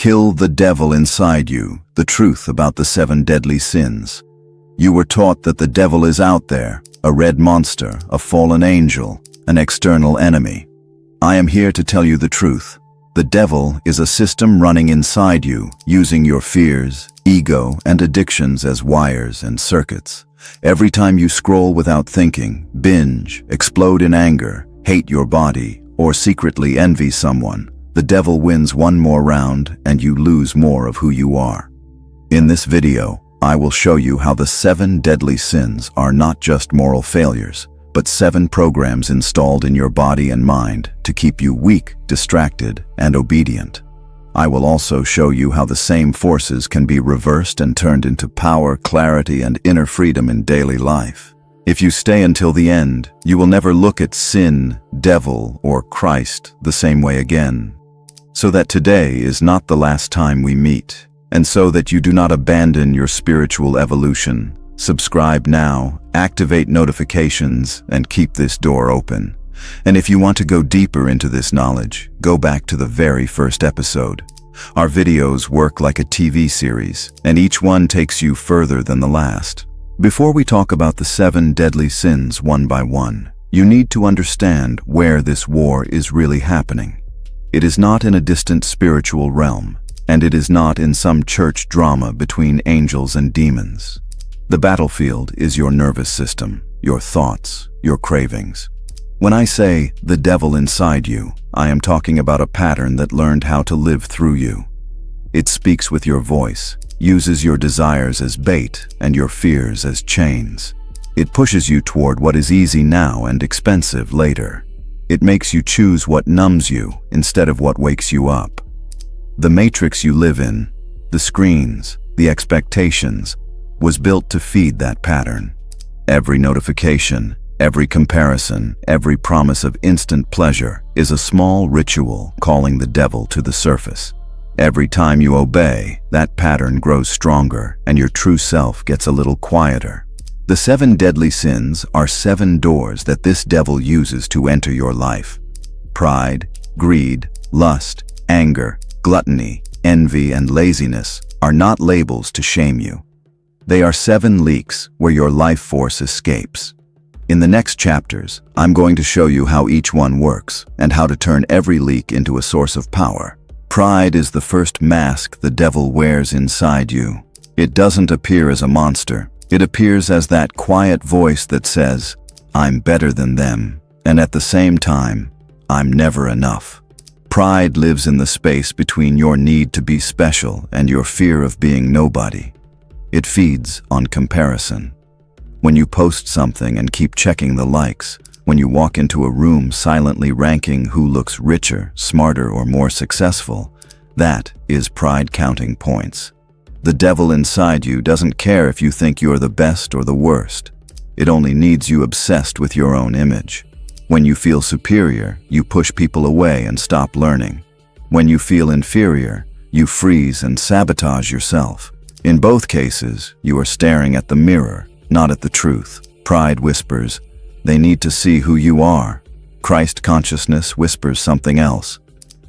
Kill the devil inside you, the truth about the 7 deadly sins. You were taught that the devil is out there, a red monster, a fallen angel, an external enemy. I am here to tell you the truth. The devil is a system running inside you, using your fears, ego, and addictions as wires and circuits. Every time you scroll without thinking, binge, explode in anger, hate your body, or secretly envy someone, the devil wins one more round and you lose more of who you are. In this video, I will show you how the 7 deadly sins are not just moral failures, but 7 programs installed in your body and mind to keep you weak, distracted, and obedient. I will also show you how the same forces can be reversed and turned into power, clarity, and inner freedom in daily life. If you stay until the end, you will never look at sin, devil, or Christ the same way again. So that today is not the last time we meet, and so that you do not abandon your spiritual evolution, subscribe now, activate notifications, and keep this door open. And if you want to go deeper into this knowledge, go back to the very first episode. Our videos work like a TV series, and each one takes you further than the last. Before we talk about the 7 deadly sins one by one, you need to understand where this war is really happening. It is not in a distant spiritual realm, and it is not in some church drama between angels and demons. The battlefield is your nervous system, your thoughts, your cravings. When I say the devil inside you, I am talking about a pattern that learned how to live through you. It speaks with your voice, uses your desires as bait and your fears as chains. It pushes you toward what is easy now and expensive later. It makes you choose what numbs you instead of what wakes you up. The matrix you live in, the screens, the expectations, was built to feed that pattern. Every notification, every comparison, every promise of instant pleasure is a small ritual calling the devil to the surface. Every time you obey, that pattern grows stronger and your true self gets a little quieter. The 7 deadly sins are 7 doors that this devil uses to enter your life. Pride, greed, lust, anger, gluttony, envy, and laziness are not labels to shame you. They are 7 leaks where your life force escapes. In the next chapters, I'm going to show you how each one works and how to turn every leak into a source of power. Pride is the first mask the devil wears inside you. It doesn't appear as a monster. It appears as that quiet voice that says, "I'm better than them," and at the same time, "I'm never enough." Pride lives in the space between your need to be special and your fear of being nobody. It feeds on comparison. When you post something and keep checking the likes, when you walk into a room silently ranking who looks richer, smarter, or more successful, that is pride counting points. The devil inside you doesn't care if you think you're the best or the worst. It only needs you obsessed with your own image. When you feel superior, you push people away and stop learning. When you feel inferior, you freeze and sabotage yourself. In both cases, you are staring at the mirror, not at the truth. Pride whispers, "They need to see who you are." Christ consciousness whispers something else.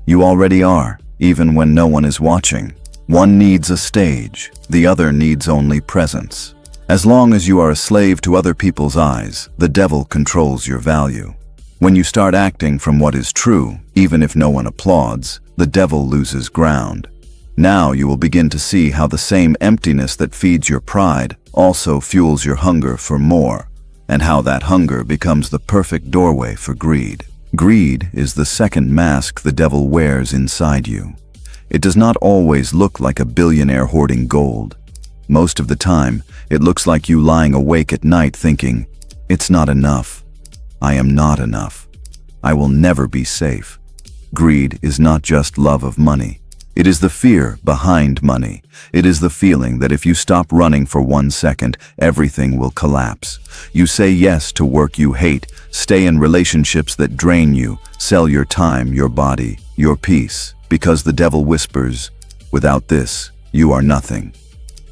You already are, even when no one is watching. One needs a stage, the other needs only presence. As long as you are a slave to other people's eyes, the devil controls your value. When you start acting from what is true, even if no one applauds, the devil loses ground. Now you will begin to see how the same emptiness that feeds your pride also fuels your hunger for more, and how that hunger becomes the perfect doorway for greed. Greed is the second mask the devil wears inside you. It does not always look like a billionaire hoarding gold. Most of the time, it looks like you lying awake at night thinking, "It's not enough. I am not enough. I will never be safe." Greed is not just love of money. It is the fear behind money. It is the feeling that if you stop running for 1 second, everything will collapse. You say yes to work you hate, stay in relationships that drain you, sell your time, your body, your peace, because the devil whispers, "Without this, you are nothing."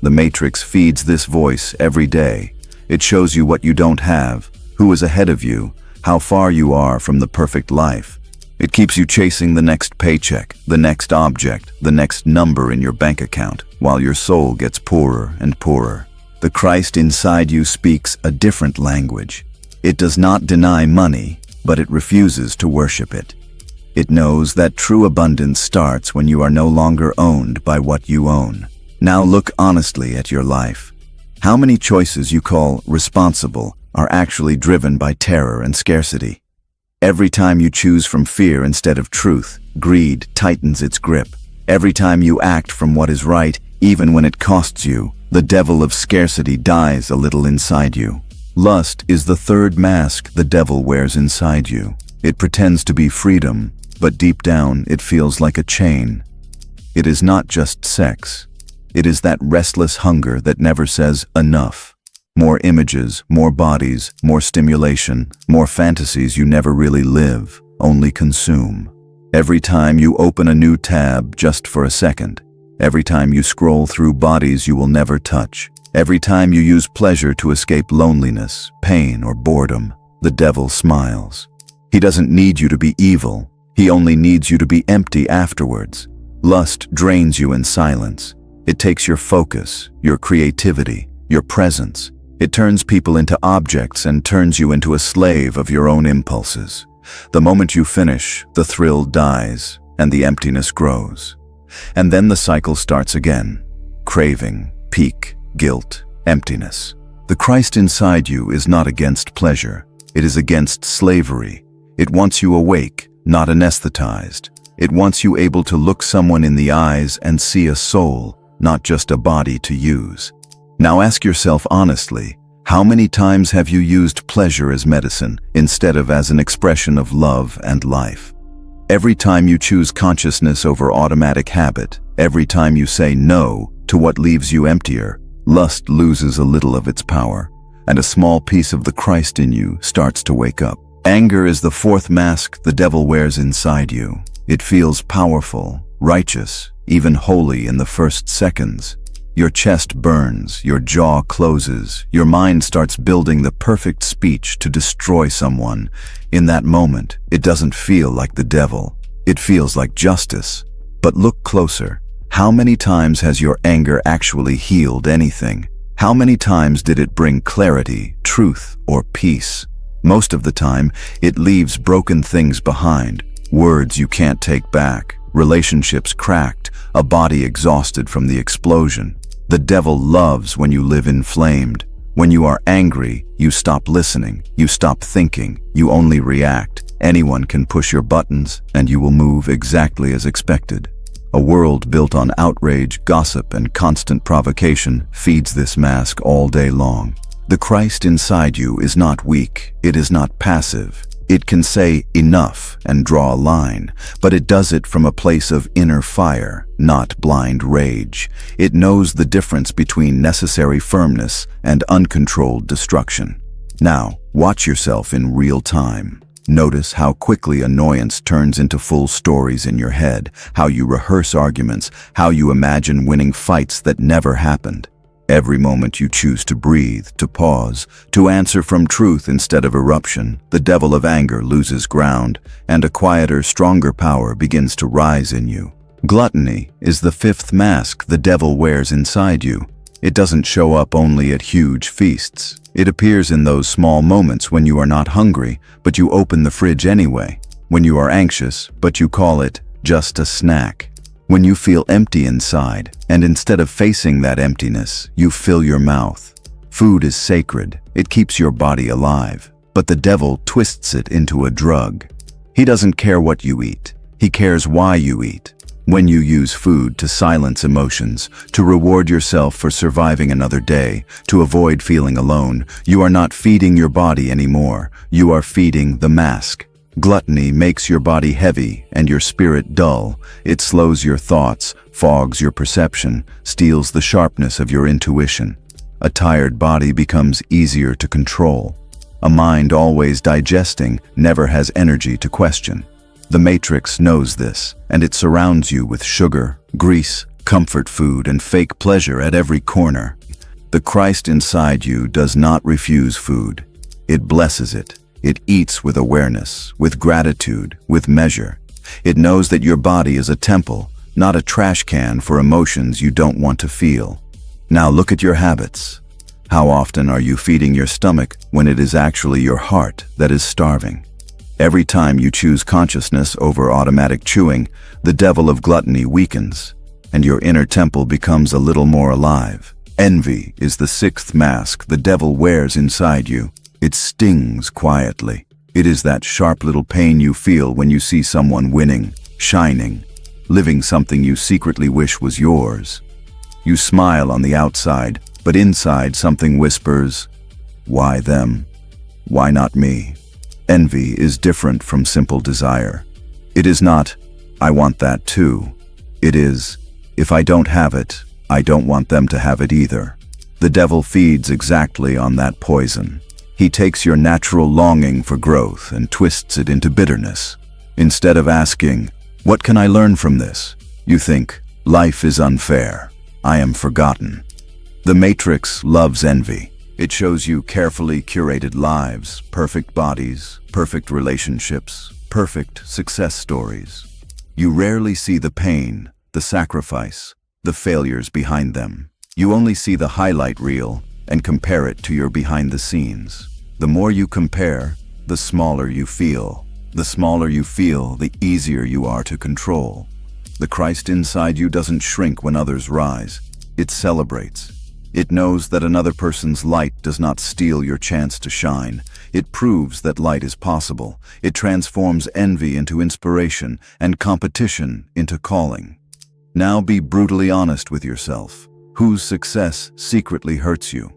The Matrix feeds this voice every day. It shows you what you don't have, who is ahead of you, how far you are from the perfect life. It keeps you chasing the next paycheck, the next object, the next number in your bank account, while your soul gets poorer and poorer. The Christ inside you speaks a different language. It does not deny money, but it refuses to worship it. It knows that true abundance starts when you are no longer owned by what you own. Now look honestly at your life. How many choices you call responsible are actually driven by terror and scarcity? Every time you choose from fear instead of truth, greed tightens its grip. Every time you act from what is right, even when it costs you, the devil of scarcity dies a little inside you. Lust is the third mask the devil wears inside you. It pretends to be freedom, but deep down it feels like a chain. It is not just sex. It is that restless hunger that never says enough. More images, more bodies, more stimulation, more fantasies you never really live, only consume. Every time you open a new tab just for a second, every time you scroll through bodies you will never touch, every time you use pleasure to escape loneliness, pain, or boredom, the devil smiles. He doesn't need you to be evil. He only needs you to be empty afterwards. Lust drains you in silence. It takes your focus, your creativity, your presence. It turns people into objects and turns you into a slave of your own impulses. The moment you finish, the thrill dies and the emptiness grows. And then the cycle starts again. Craving, peak, guilt, emptiness. The Christ inside you is not against pleasure. It is against slavery. It wants you awake, not anesthetized. It wants you able to look someone in the eyes and see a soul, not just a body to use. Now ask yourself honestly, how many times have you used pleasure as medicine instead of as an expression of love and life? Every time you choose consciousness over automatic habit, every time you say no to what leaves you emptier, lust loses a little of its power, and a small piece of the Christ in you starts to wake up. Anger is the fourth mask the devil wears inside you. It feels powerful, righteous, even holy in the first seconds. Your chest burns, your jaw closes, your mind starts building the perfect speech to destroy someone. In that moment, it doesn't feel like the devil. It feels like justice. But look closer. How many times has your anger actually healed anything? How many times did it bring clarity, truth, or peace? Most of the time, it leaves broken things behind. Words you can't take back, relationships cracked, a body exhausted from the explosion. The devil loves when you live inflamed. When you are angry, you stop listening, you stop thinking, you only react. Anyone can push your buttons, and you will move exactly as expected. A world built on outrage, gossip, and constant provocation feeds this mask all day long. The Christ inside you is not weak, it is not passive. It can say enough and draw a line, but it does it from a place of inner fire, not blind rage. It knows the difference between necessary firmness and uncontrolled destruction. Now, watch yourself in real time. Notice how quickly annoyance turns into full stories in your head, how you rehearse arguments, how you imagine winning fights that never happened. Every moment you choose to breathe, to pause, to answer from truth instead of eruption, the devil of anger loses ground, and a quieter, stronger power begins to rise in you. Gluttony is the fifth mask the devil wears inside you. It doesn't show up only at huge feasts. It appears in those small moments when you are not hungry, but you open the fridge anyway. When you are anxious, but you call it just a snack. When you feel empty inside, and instead of facing that emptiness, you fill your mouth. Food is sacred. It keeps your body alive. But the devil twists it into a drug. He doesn't care what you eat. He cares why you eat. When you use food to silence emotions, to reward yourself for surviving another day, to avoid feeling alone, you are not feeding your body anymore. You are feeding the mask. Gluttony makes your body heavy and your spirit dull. It slows your thoughts, fogs your perception, steals the sharpness of your intuition. A tired body becomes easier to control. A mind always digesting never has energy to question. The Matrix knows this, and it surrounds you with sugar, grease, comfort food, and fake pleasure at every corner. The Christ inside you does not refuse food. It blesses it. It eats with awareness, with gratitude, with measure. It knows that your body is a temple, not a trash can for emotions you don't want to feel. Now look at your habits. How often are you feeding your stomach when it is actually your heart that is starving? Every time you choose consciousness over automatic chewing, the devil of gluttony weakens, and your inner temple becomes a little more alive. Envy is the sixth mask the devil wears inside you. It stings quietly. It is that sharp little pain you feel when you see someone winning, shining, living something you secretly wish was yours. You smile on the outside, but inside something whispers, "Why them? Why not me?" Envy is different from simple desire. It is not, "I want that too." It is, "If I don't have it, I don't want them to have it either." The devil feeds exactly on that poison. He takes your natural longing for growth and twists it into bitterness. Instead of asking, "What can I learn from this?" you think, "Life is unfair. I am forgotten." The Matrix loves envy. It shows you carefully curated lives, perfect bodies, perfect relationships, perfect success stories. You rarely see the pain, the sacrifice, the failures behind them. You only see the highlight reel and compare it to your behind the scenes. The more you compare, the smaller you feel. The smaller you feel, the easier you are to control. The Christ inside you doesn't shrink when others rise. It celebrates. It knows that another person's light does not steal your chance to shine. It proves that light is possible. It transforms envy into inspiration and competition into calling. Now be brutally honest with yourself. Whose success secretly hurts you?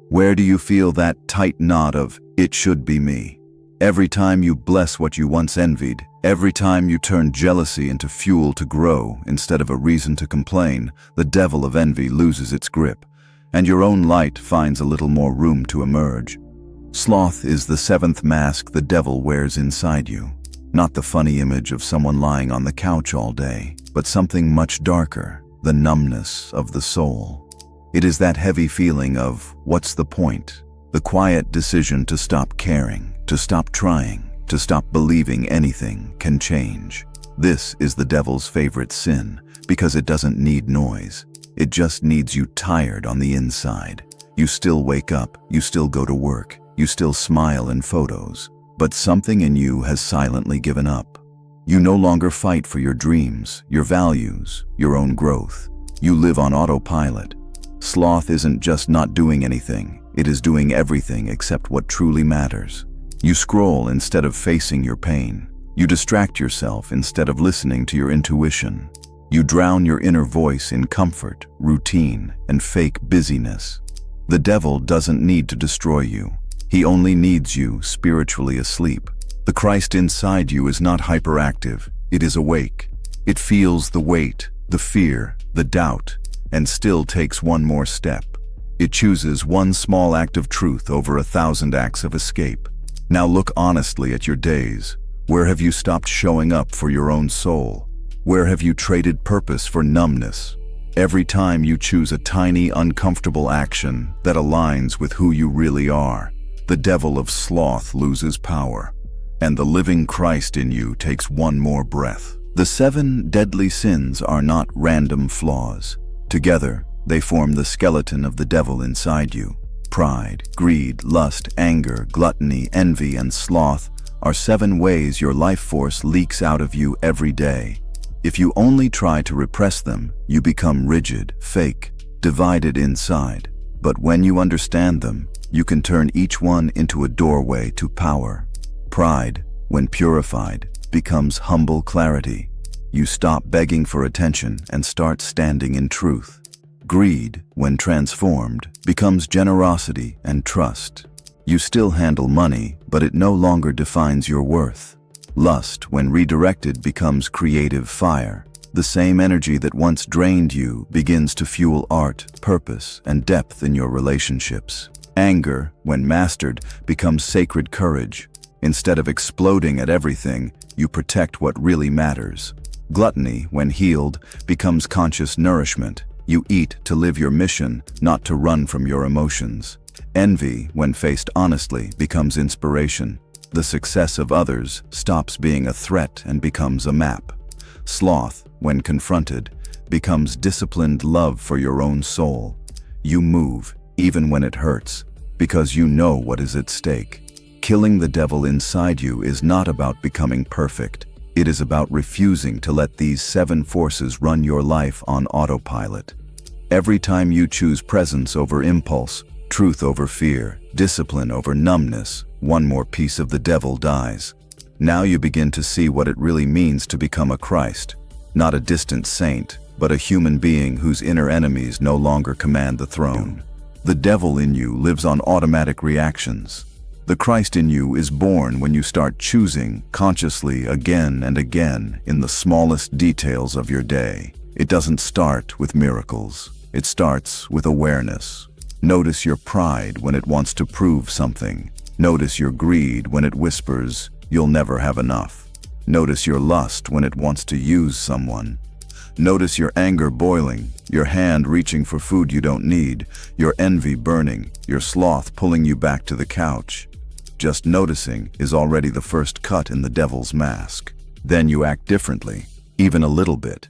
Where do you feel that tight knot of, "It should be me"? Every time you bless what you once envied, every time you turn jealousy into fuel to grow instead of a reason to complain, the devil of envy loses its grip, and your own light finds a little more room to emerge. Sloth is the seventh mask the devil wears inside you. Not the funny image of someone lying on the couch all day, but something much darker, the numbness of the soul. It is that heavy feeling of, "What's the point?" The quiet decision to stop caring, to stop trying, to stop believing anything can change. This is the devil's favorite sin, because it doesn't need noise. It just needs you tired on the inside. You still wake up, you still go to work, you still smile in photos, but something in you has silently given up. You no longer fight for your dreams, your values, your own growth. You live on autopilot. Sloth isn't just not doing anything, it is doing everything except what truly matters. You scroll instead of facing your pain. You distract yourself instead of listening to your intuition. You drown your inner voice in comfort, routine, and fake busyness. The devil doesn't need to destroy you. He only needs you spiritually asleep. The Christ inside you is not hyperactive, it is awake. It feels the weight, the fear, the doubt, and still takes one more step. It chooses one small act of truth over 1,000 acts of escape. Now look honestly at your days. Where have you stopped showing up for your own soul? Where have you traded purpose for numbness? Every time you choose a tiny, uncomfortable action that aligns with who you really are, the devil of sloth loses power, and the living Christ in you takes one more breath. The 7 deadly sins are not random flaws. Together, they form the skeleton of the devil inside you. Pride, greed, lust, anger, gluttony, envy, and sloth are 7 ways your life force leaks out of you every day. If you only try to repress them, you become rigid, fake, divided inside. But when you understand them, you can turn each one into a doorway to power. Pride, when purified, becomes humble clarity. You stop begging for attention and start standing in truth. Greed, when transformed, becomes generosity and trust. You still handle money, but it no longer defines your worth. Lust, when redirected, becomes creative fire. The same energy that once drained you begins to fuel art, purpose, and depth in your relationships. Anger, when mastered, becomes sacred courage. Instead of exploding at everything, you protect what really matters. Gluttony, when healed, becomes conscious nourishment. You eat to live your mission, not to run from your emotions. Envy, when faced honestly, becomes inspiration. The success of others stops being a threat and becomes a map. Sloth, when confronted, becomes disciplined love for your own soul. You move, even when it hurts, because you know what is at stake. Killing the devil inside you is not about becoming perfect. It is about refusing to let these 7 forces run your life on autopilot. Every time you choose presence over impulse, truth over fear, discipline over numbness, one more piece of the devil dies. Now you begin to see what it really means to become a Christ, not a distant saint, but a human being whose inner enemies no longer command the throne. The devil in you lives on automatic reactions. The Christ in you is born when you start choosing consciously again and again in the smallest details of your day. It doesn't start with miracles. It starts with awareness. Notice your pride when it wants to prove something. Notice your greed when it whispers, "You'll never have enough." Notice your lust when it wants to use someone. Notice your anger boiling, your hand reaching for food you don't need, your envy burning, your sloth pulling you back to the couch. Just noticing is already the first cut in the devil's mask. Then you act differently, even a little bit.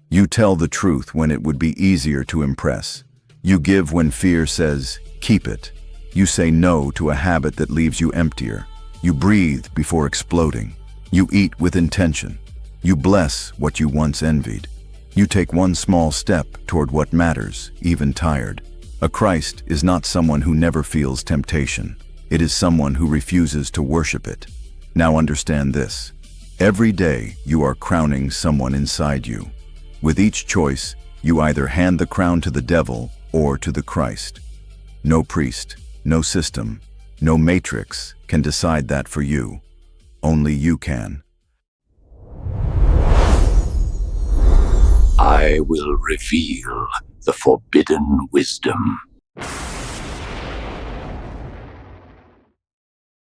You tell the truth when it would be easier to impress. You give when fear says, "Keep it." You say no to a habit that leaves you emptier. You breathe before exploding. You eat with intention. You bless what you once envied. You take one small step toward what matters, even tired. A Christ is not someone who never feels temptation. It is someone who refuses to worship it. Now understand this. Every day you are crowning someone inside you. With each choice, you either hand the crown to the devil or to the Christ. No priest, no system, no matrix can decide that for you. Only you can. I will reveal the forbidden wisdom.